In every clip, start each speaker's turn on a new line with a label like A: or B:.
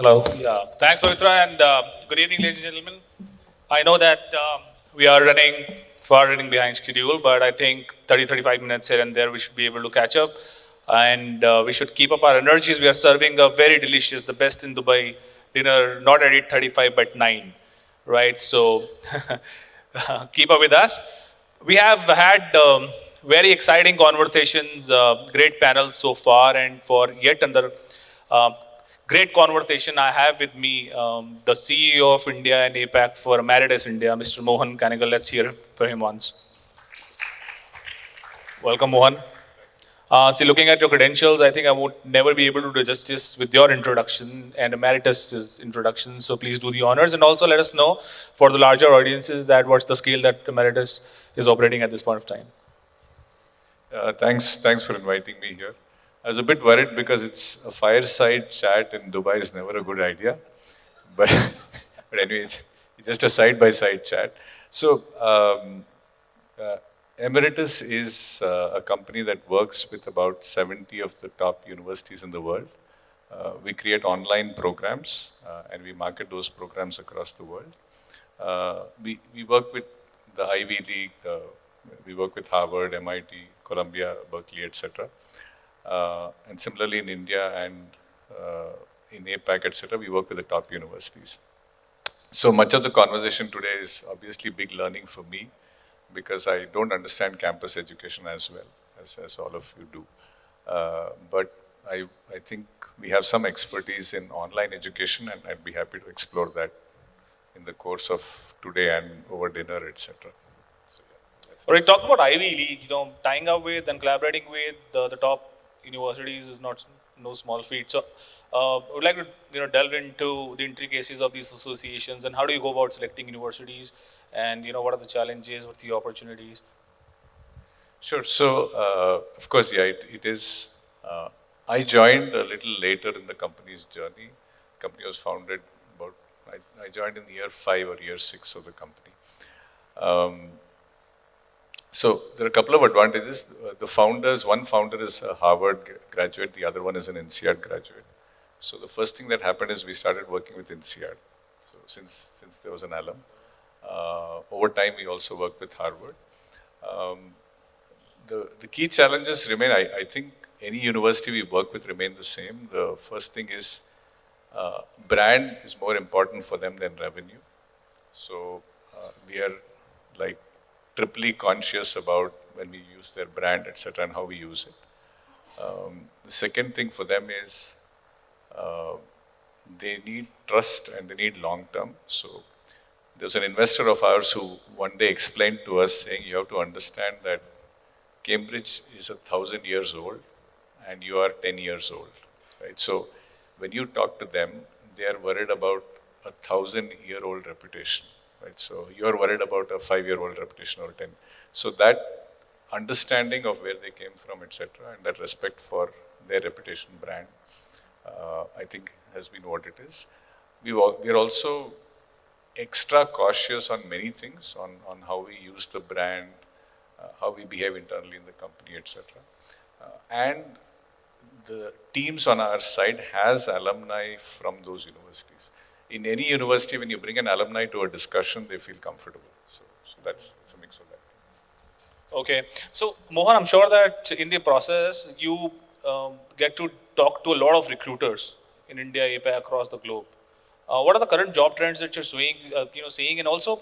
A: Hello. Yeah. Thanks, Pavitra, and good evening, ladies and gentlemen. I know that we are running behind schedule, but I think 30, 35 minutes here and there, we should be able to catch up. And we should keep up our energies. We are serving a very delicious, the best in Dubai dinner, not at 8:35, but 9, right? So keep up with us. We have had very exciting conversations, great panels so far, and for yet another uh, great conversation, I have with me the CEO of India and APAC for Meritto India, Mr. Mohan Kannegal. Let's hear for him once. Welcome, Mohan. See, looking at your credentials, I think I would never be able to do justice with your introduction and Emeritus's introduction. So please do the honors and also let us know for the larger audiences that what's the scale that Emeritus is operating at this point of time.
B: Thanks for inviting me here. I was a bit worried because it's a fireside chat in Dubai is never a good idea, but but anyway, it's just a side-by-side chat. So uh, Emeritus is a company that works with about 70 of the top universities in the world. We create online programs and we market those programs across the world. We work with the Ivy League, we work with Harvard, MIT, Columbia, Berkeley, etc. And similarly in India and in APAC, etc., we work with the top universities. So much of the conversation today is obviously big learning for me because I don't understand campus education as well as all of you do. But I think we have some expertise in online education and I'd be happy to explore that in the course of today and over dinner, etc. So, yeah,
A: All right, talk about Ivy League, tying up with and collaborating with the top universities is not no small feat. So I would like to delve into the intricacies of these associations and how do you go about selecting universities and what are the challenges, what are the opportunities?
B: Sure. So, of course, yeah, it is. I joined a little later in the company's journey. The company was founded about, I joined in year 5 or year 6 of the company. So there are a couple of advantages. One founder is a Harvard graduate, the other one is an INSEAD graduate. So the first thing that happened is we started working with INSEAD. So since there was an alum, over time we also worked with Harvard. The key challenges remain, I think any university we work with remain the same. The first thing is brand is more important for them than revenue. So we are like triply conscious about when we use their brand, etc., and how we use it. The second thing for them is they need trust and they need long term. So there's an investor of ours who one day explained to us saying you have to understand that Cambridge is 1,000 years old and you are 10 years old, right? So when you talk to them, they are worried about 1,000-year-old reputation, right? So you're worried about a 5-year-old reputation or 10. So that understanding of where they came from, etc., and that respect for their reputation brand, I think has been what it is. We are also extra cautious on many things, on how we use the brand, how we behave internally in the company, etc. And the teams on our side has alumni from those universities. In any university, when you bring an alumni to a discussion, they feel comfortable. So that's a mix of that.
A: Okay, so Mohan, I'm sure that in the process you get to talk to a lot of recruiters in India, APAC, across the globe. What are the current job trends that you're seeing, and also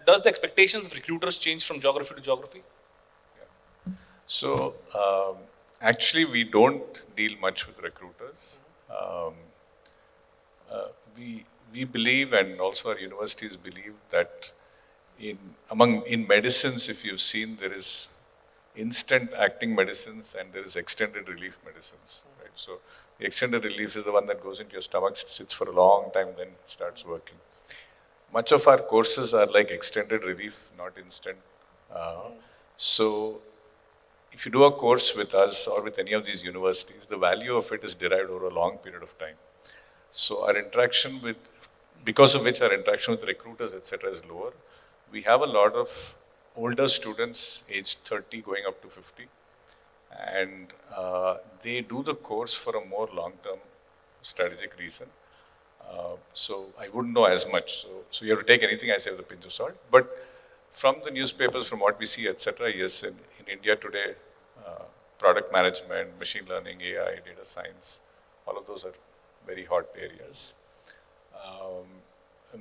A: does the expectations of recruiters change from geography to geography?
B: Yeah. So actually, we don't deal much with recruiters. We believe, and also our universities believe, that in medicines, if you've seen, there is instant acting medicines and there is extended relief medicines, right? So the extended relief is the one that goes into your stomach, sits for a long time, then starts working. Much of our courses are like extended relief, not instant. So if you do a course with us or with any of these universities, the value of it is derived over a long period of time. So our interaction with, because of which our interaction with recruiters, etc., is lower. We have a lot of older students, aged 30 going up to 50, and they do the course for a more long-term strategic reason. So I wouldn't know as much. So you have to take anything I say with a pinch of salt. But from the newspapers, from what we see, etc., yes, in India today, product management, machine learning, AI, data science, all of those are very hot areas.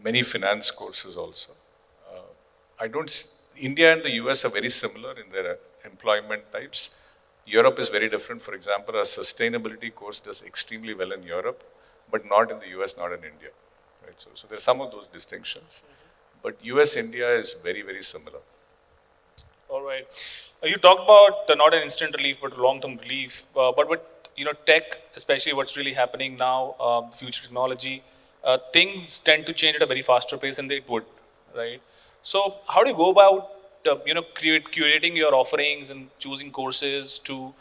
B: Many finance courses also. India and the US are very similar in their employment types. Europe is very different. For example, our sustainability course does extremely well in Europe, but not in the US, not in India. Right? So there are some of those distinctions. But US, India is very, very similar.
A: All right. You talked about not an instant relief, but long-term relief. But with tech, especially what's really happening now, future technology, things tend to change at a very faster pace than they would, right? So how do you go about curating your offerings and choosing courses to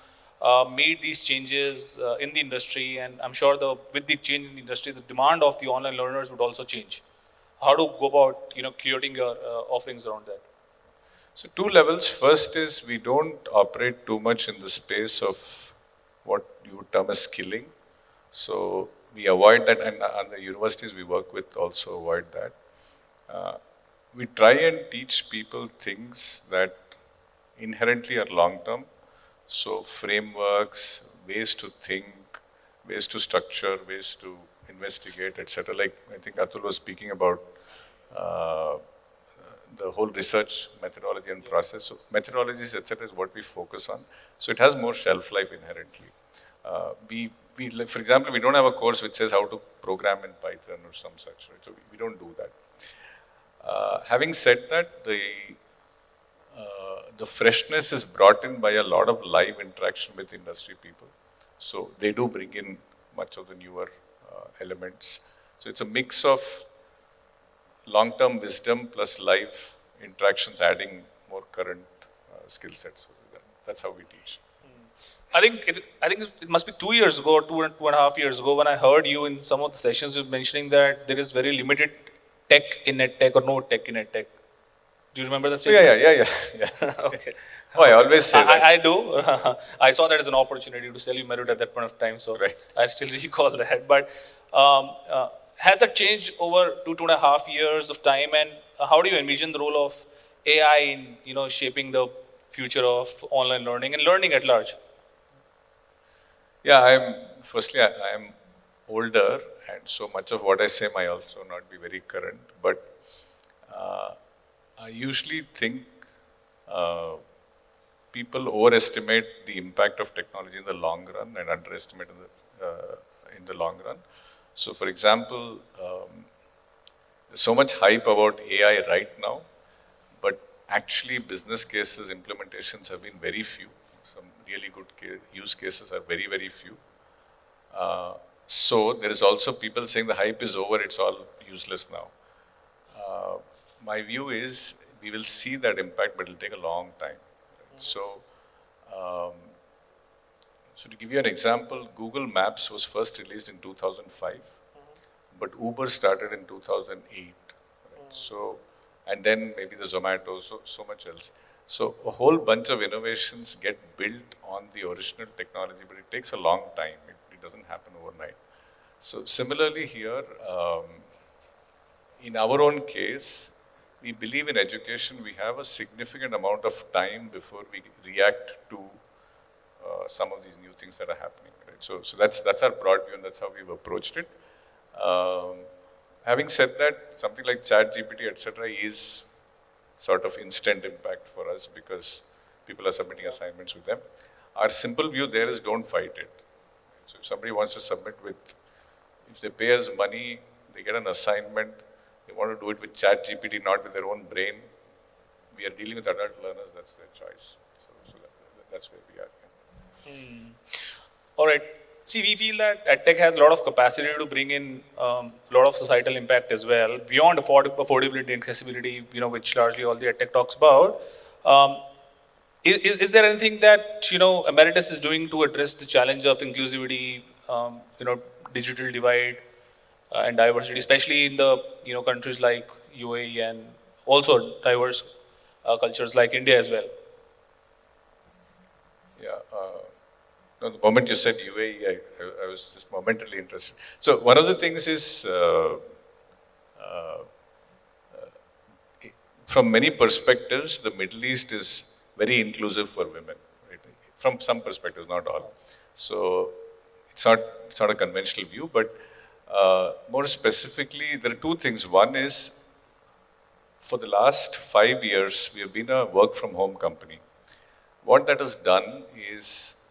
A: meet these changes in the industry? And I'm sure with the change in the industry, the demand of the online learners would also change. How do you go about curating your offerings around that?
B: So two levels. First is we don't operate too much in the space of what you would term as skilling. So we avoid that, and the universities we work with also avoid that. We try and teach people things that inherently are long term. So frameworks, ways to think, ways to structure, ways to investigate, etc. Like I think Atul was speaking about the whole research methodology and process. So methodologies, etc., is what we focus on. So it has more shelf life inherently. For example, we don't have a course which says how to program in Python or some such. Right? So we don't do that. Having said that, the freshness is brought in by a lot of live interaction with industry people. So they do bring in much of the newer elements. So it's a mix of long-term wisdom plus live interactions, adding more current skill sets. So that's how we teach.
A: I think it must be 2 years ago, or 2.5 years ago, when I heard you in some of the sessions, you mentioning that there is very limited tech in EdTech or no tech in EdTech. Do you remember that statement?
B: Yeah.
A: Okay.
B: Oh, I always say that.
A: I do. I saw that as an opportunity to sell you Meritto at that point of time, so
B: right.
A: I still recall that. But has that changed over 2.5 years of time, and how do you envision the role of AI in shaping the future of online learning and learning at large?
B: Yeah, I am older, and so much of what I say might also not be very current. But I usually think people overestimate the impact of technology in the long run and underestimate in the long run. So, for example, there's so much hype about AI right now, but actually business cases, implementations have been very few. Some really good use cases are very, very few. So there is also people saying the hype is over, it's all useless now. My view is we will see that impact, but it will take a long time. So, so to give you an example, Google Maps was first released in 2005, but Uber started in 2008. Right? So, and then maybe the Zomato, so much else. So a whole bunch of innovations get built on the original technology, but it takes a long time. It doesn't happen overnight. So similarly here, in our own case, we believe in education, we have a significant amount of time before we react to some of these new things that are happening. Right? So that's our broad view, and that's how we've approached it. Having said that, something like ChatGPT, etc., is sort of instant impact for us because people are submitting assignments with them. Our simple view there is don't fight it. So if somebody wants to submit if they pay us money, they get an assignment, they want to do it with ChatGPT, not with their own brain. We are dealing with adult learners, that's their choice. So that's where we are.
A: All right. See, we feel that EdTech has a lot of capacity to bring in a lot of societal impact as well, beyond affordability and accessibility, which largely all the EdTech talks about. Is there anything that, Emeritus is doing to address the challenge of inclusivity, digital divide and diversity, especially in the, countries like UAE and also diverse cultures like India as well?
B: Yeah. No, the moment you said UAE, I was just momentarily interested. So one of the things is, from many perspectives, the Middle East is very inclusive for women. Right? From some perspectives, not all. So it's not a conventional view, but more specifically, there are two things. One is, for the last 5 years, we have been a work from home company. What that has done is,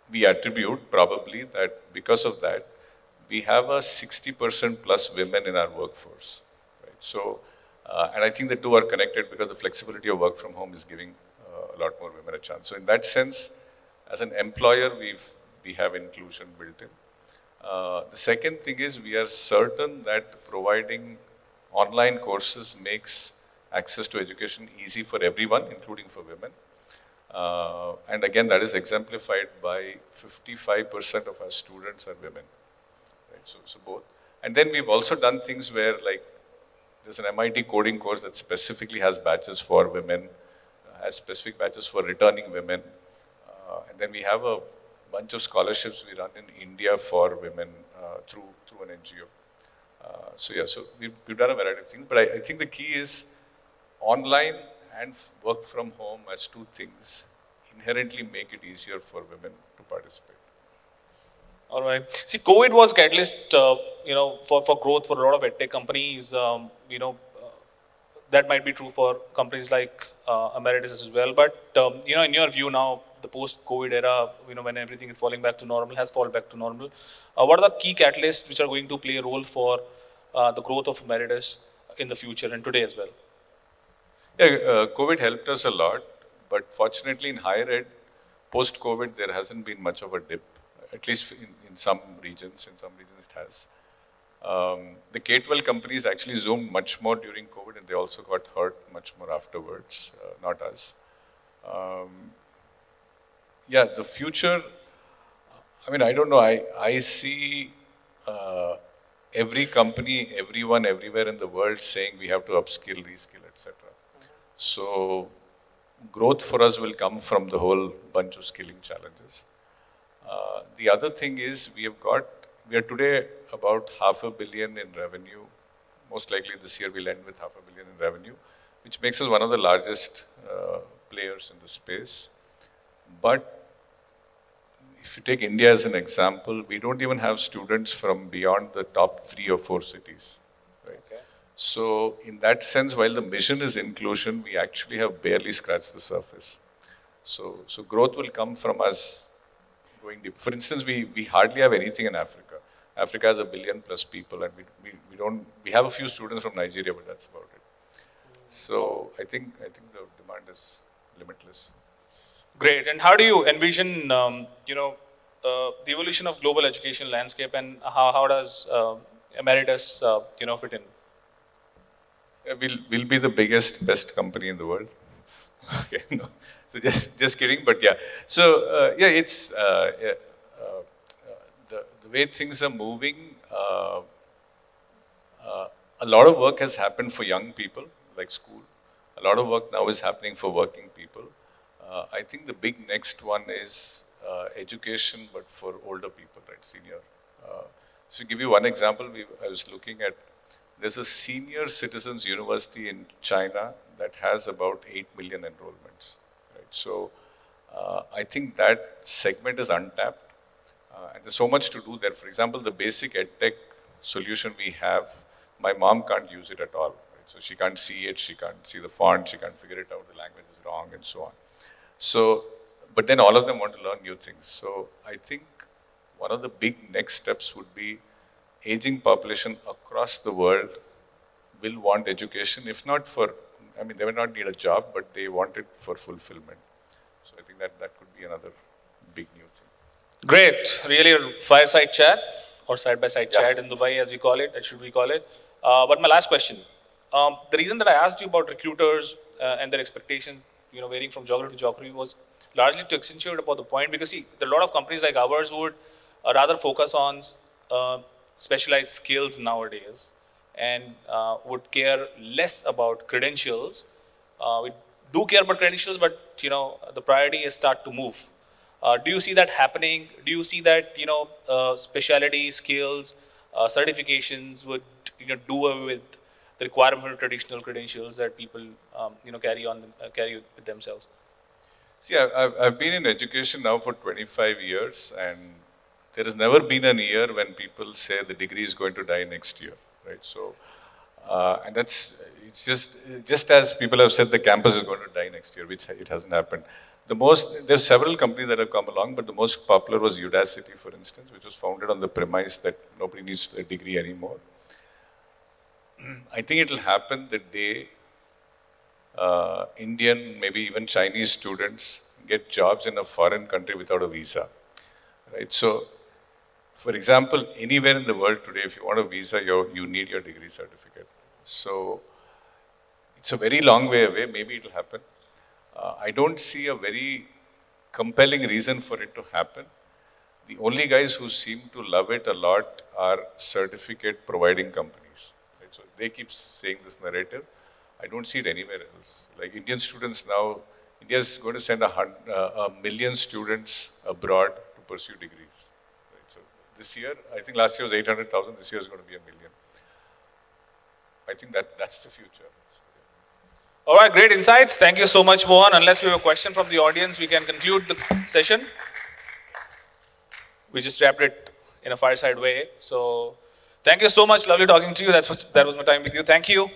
B: we attribute probably that because of that, we have a 60% plus women in our workforce. Right? So, and I think the two are connected because the flexibility of work from home is giving a lot more women a chance. So in that sense, as an employer, we have inclusion built in. The second thing is, we are certain that providing online courses makes access to education easy for everyone, including for women. And again, that is exemplified by 55% of our students are women. Right? So both. And then we've also done things where, like, there's an MIT coding course that specifically has batches for women, has specific batches for returning women. And then we have a bunch of scholarships we run in India for women through an NGO. So we've done a variety of things. But I think the key is, online and work from home as two things inherently make it easier for women to participate.
A: All right. See, COVID was catalyst, for growth for a lot of edtech companies. That might be true for companies like Emeritus as well. But in your view now, the post-COVID era, when everything is falling back to normal, has fallen back to normal. What are the key catalysts which are going to play a role for the growth of Emeritus in the future and today as well?
B: Yeah, COVID helped us a lot, but fortunately in higher ed, post-COVID, there hasn't been much of a dip, at least in some regions. In some regions it has. The K-12 companies actually zoomed much more during COVID, and they also got hurt much more afterwards, not us. The future, I don't know, I see every company, everyone, everywhere in the world saying we have to upskill, reskill, etc. So growth for us will come from the whole bunch of skilling challenges. The other thing is, we are today about $500 million in revenue. Most likely this year we'll end with $500 million in revenue, which makes us one of the largest players in the space. But if you take India as an example, we don't even have students from beyond the top 3 or 4 cities. Right? Okay. So in that sense, while the mission is inclusion, we actually have barely scratched the surface. So growth will come from us going deep. For instance, we hardly have anything in Africa. Africa has 1 billion plus people, and we have a few students from Nigeria, but that's about it. So I think the demand is limitless.
A: Great. And how do you envision, the evolution of global education landscape, and how does Emeritus, fit in?
B: Yeah, we'll be the biggest, best company in the world. Okay, no. So just kidding, but yeah. So it's the way things are moving. A lot of work has happened for young people, like school. A lot of work now is happening for working people. I think the big next one is education, but for older people, right, senior. So to give you one example, I was looking at, there's a senior citizens university in China that has about 8 million enrollments. Right? So I think that segment is untapped. And there's so much to do there. For example, the basic edtech solution we have, my mom can't use it at all. Right? So she can't see it, she can't see the font, she can't figure it out, the language is wrong, and so on. So, but then all of them want to learn new things. So I think one of the big next steps would be, aging population across the world will want education, if not for, they may not need a job, but they want it for fulfillment. So I think that could be another big new thing.
A: Great. Really a fireside chat, or side-by-side chat in Dubai, as we call it, as should we call it. But my last question, the reason that I asked you about recruiters and their expectations, varying from geography to geography, was largely to accentuate about the point, because see, there are a lot of companies like ours who would rather focus on specialized skills nowadays, and would care less about credentials. We do care about credentials, but the priority is start to move. Do you see that happening? Do you see that specialty skills, certifications would do away with the requirement of traditional credentials that people carry with themselves?
B: See, I've been in education now for 25 years, and there has never been an year when people say the degree is going to die next year, right? So, and it's just as people have said the campus is going to die next year, which it hasn't happened. There's several companies that have come along, but the most popular was Udacity, for instance, which was founded on the premise that nobody needs a degree anymore. I think it will happen the day Indian, maybe even Chinese students get jobs in a foreign country without a visa, right? So, for example, anywhere in the world today, if you want a visa, you need your degree certificate. So, it's a very long way away. Maybe it will happen. I don't see a very compelling reason for it to happen. The only guys who seem to love it a lot are certificate providing companies. Right? So they keep saying this narrative. I don't see it anywhere else. Like Indian students now, India is going to send a million students abroad to pursue degrees. Right? So this year, I think last year was 800,000. This year is going to be 1 million. I think that's the future.
A: All right, great insights. Thank you so much, Mohan. Unless we have a question from the audience, we can conclude the session. We just wrapped it in a fireside way. So thank you so much. Lovely talking to you. That was my time with you. Thank you.